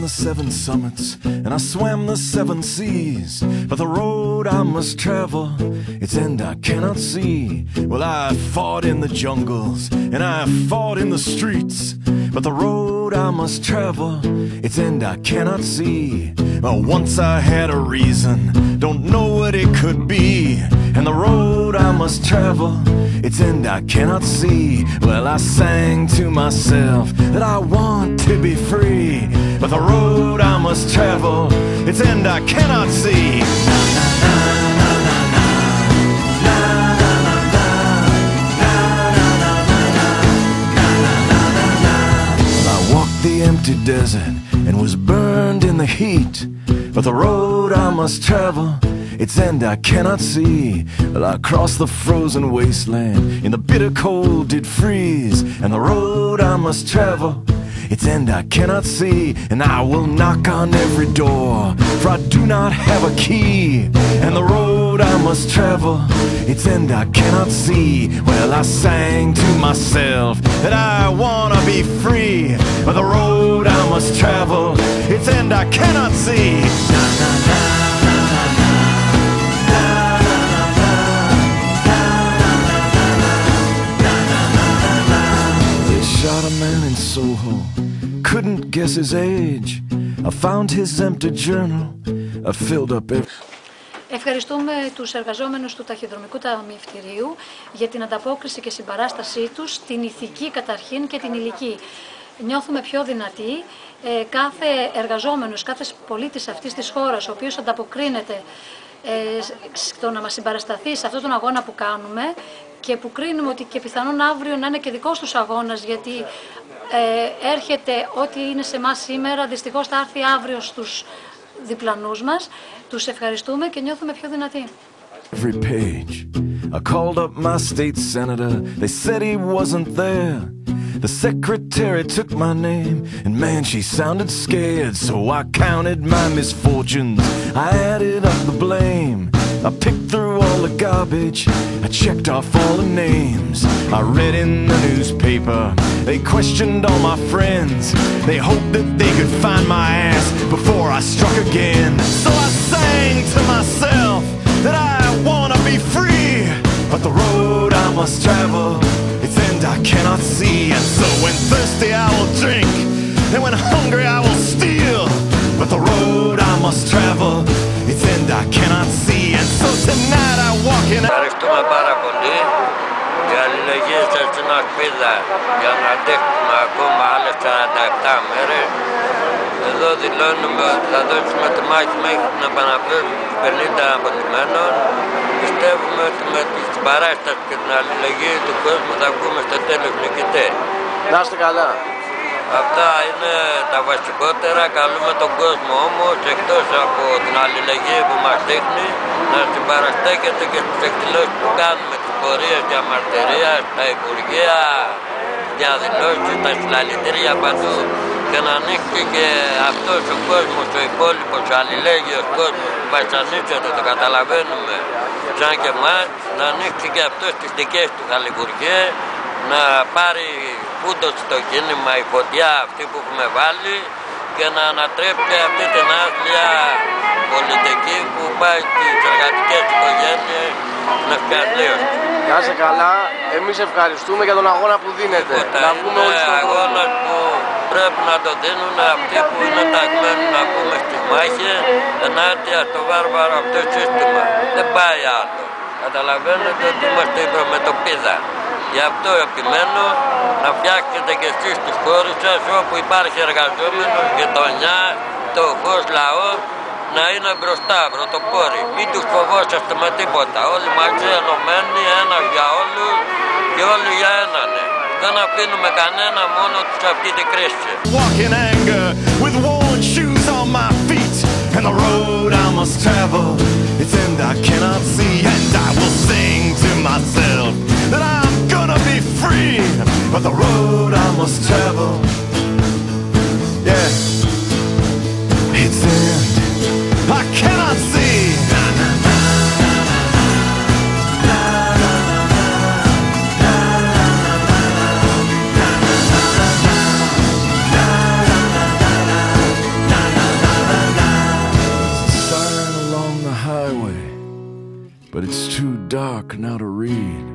the 7 summits, and I swam the 7 seas. But the road I must travel, its end I cannot see. Well, I fought in the jungles, and I fought in the streets. But the road I must travel, its end I cannot see. Well, once I had a reason, don't know what it could be. And the road I must travel, its end I cannot see. Well, I sang to myself that I want to be free. But the road I must travel, its end I cannot see. I walked the empty desert and was burned in the heat. But the road I must travel, its end I cannot see. Well, I crossed the frozen wasteland, in the bitter cold did freeze. And the road I must travel, its end I cannot see. And I will knock on every door, for I do not have a key. And the road I must travel, its end I cannot see. Well, I sang to myself that I wanna be free. But the road I must travel, its end I cannot see. Shot a man in Soho, couldn't guess his age. I found his empty journal, I filled up every... Ευχαριστούμε τους εργαζόμενους του Ταχυδρομικού Ταμιευτηρίου για την ανταπόκριση και συμπαράστασή τους, την ηθική καταρχήν και την υλική. Νιώθουμε πιο δυνατοί. Κάθε εργαζόμενος, κάθε πολίτης αυτής της χώρας, ο οποίος ανταποκρίνεται στο να μας συμπαρασταθεί σε αυτόν τον αγώνα που κάνουμε και που κρίνουμε ότι και πιθανόν αύριο να είναι και δικός τους αγώνας, γιατί έρχεται ό,τι είναι σε εμάς σήμερα, δυστυχώς θα έρθει αύριο στους διπλανούς μας. Τους ευχαριστούμε και νιώθουμε πιο δυνατοί. Every page. I called up my state senator, they said he wasn't there. The secretary took my name, and man, she sounded scared. So I counted my misfortunes, I added up the blame. I picked through all the garbage, I checked off all the names. I read in the newspaper, they questioned all my friends. They hoped that they could find my ass before I struck again. So I sang to myself that I wanna be free. But the road I must travel, its end I cannot see. And so when thirsty I will drink, and when hungry I will steal. But the road I must travel, its end I cannot see. And so tonight I walk in. Ευχαριστούμε πάρα πολύ. Η αλληλεγγύη σας στην ασπίδα για να αντέξουμε ακόμα άλλες 47 μέρες. Εδώ δηλώνουμε ότι θα δώσουμε τη μάχη μέχρι την επαναπλήρωση των 50 αποτυμένων. Πιστεύουμε ότι με τη συμπαράσταση και την αλληλεγγύη του κόσμου θα βγούμε στο τέλος νικητές. Να είστε καλά. Αυτά είναι τα βασικότερα. Καλούμε τον κόσμο όμως, εκτός από την αλληλεγγύη που μας δείχνει, να συμπαραστέκεται και στις εκδηλώσεις που κάνουμε, τις πορείες διαμαρτυρία, στα υπουργεία, διαδηλώσεις, τα συλλαλητήρια παντού. Και να ανοίξει και αυτός ο κόσμος, ο υπόλοιπος, ο αλληλέγγυος κόσμος που βασανίζεται, το καταλαβαίνουμε, σαν και εμάς, να ανοίξει και αυτός τις δικές του χαλιβουργίες, να πάρει φούντος στο κίνημα η φωτιά αυτή που έχουμε βάλει και να ανατρέψει αυτή την άθλια πολιτική που πάει στις εργατικές οικογένειες στην ευκαιρία. Να είστε καλά, εμείς ευχαριστούμε για τον αγώνα που δίνετε. Να βγούμε όλοι στον κόσμο. Αγώνας που πρέπει να το δίνουν αυτοί που είναι ταγμένοι να πούμε στις μάχες ενάντια στο βάρβαρο αυτό σύστημα. Δεν πάει άλλο. Καταλαβαίνετε ότι είμαστε η προμετωπίδα. Γι' αυτό επιμένω να φτιάξετε και εσείς τις χώρες σας όπου υπάρχει εργαζόμενος, γειτονιά, φτωχός λαός, να είναι μπροστά, πρωτοπόροι. Μην τους φοβόσαστε με τίποτα. Όλοι μαζί ενωμένοι, ένας για όλους και όλοι για έναν. Δεν αφήνουμε κανένα μόνο τους αυτή την κρίση. Walk in anger with worn shoes on my feet. And the road I must travel, its end I cannot see. And I will sing to myself that I'm gonna be free. But the road I must travel, yeah, its end I cannot see. dark now to read.